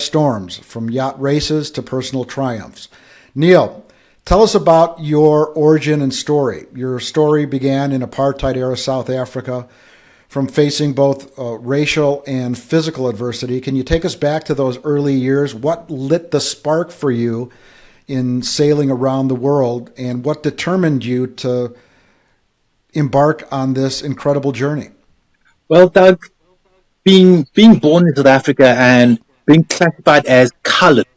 storms, from yacht races to personal triumphs. Neal, tell us about your origin and story. Your story began in apartheid-era South Africa, from facing both racial and physical adversity. Can you take us back to those early years? What lit the spark for you in sailing around the world, and what determined you to embark on this incredible journey? Well, Doug, being born in South Africa and being classified as colored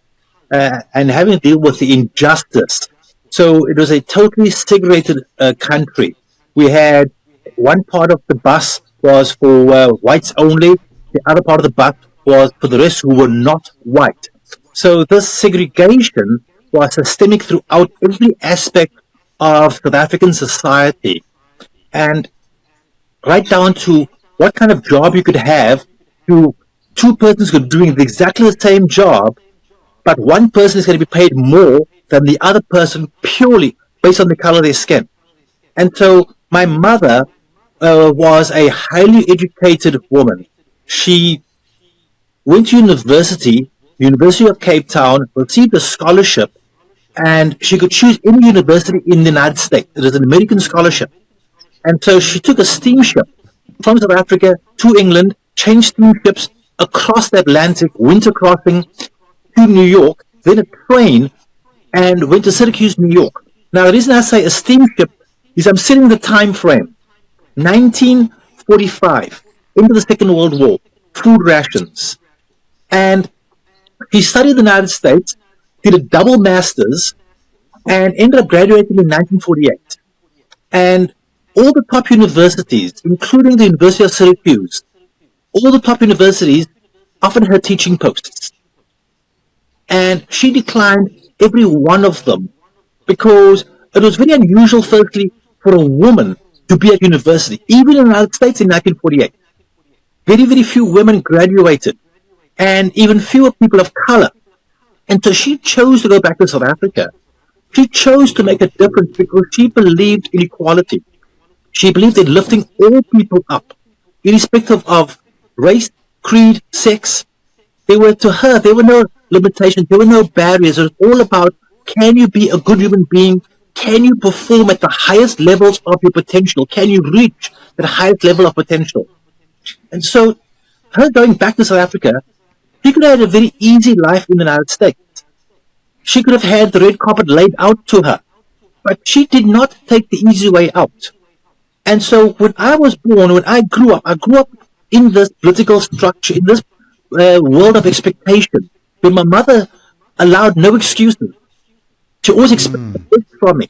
and having to deal with the injustice. So it was a totally segregated country. We had one part of the bus was for whites only. The other part of the bus was for the rest who were not white. So this segregation was systemic throughout every aspect of South African society. And right down to what kind of job you could have, to two persons could be doing exactly the same job, but one person is going to be paid more than the other person purely based on the color of their skin. And so my mother was a highly educated woman. She went to University of Cape Town, received a scholarship, and she could choose any university in the United States. It is an American scholarship. And so she took a steamship from South Africa to England, changed steamships across the Atlantic, winter crossing to New York, then a train, and went to Syracuse, New York. Now, the reason I say a steamship is I'm setting the time frame. 1945, into the Second World War, food rations. And he studied in the United States, did a double master's, and ended up graduating in 1948. And all the top universities, including the University of Syracuse, all the top universities offered her teaching posts. And she declined every one of them because it was very unusual, firstly, for a woman to be at university, even in the United States in 1948. Very, very few women graduated, and even fewer people of color. And so she chose to go back to South Africa. She chose to make a difference because she believed in equality. She believed in lifting all people up, irrespective of race, creed, sex. To her, there were no limitations, there were no barriers. It was all about, can you be a good human being? Can you perform at the highest levels of your potential? Can you reach the highest level of potential? And so, her going back to South Africa, she could have had a very easy life in the United States. She could have had the red carpet laid out to her, but she did not take the easy way out. And so, when I was born, when I grew up in this political structure, in this world of expectation, where my mother allowed no excuses. She always expected the best from me.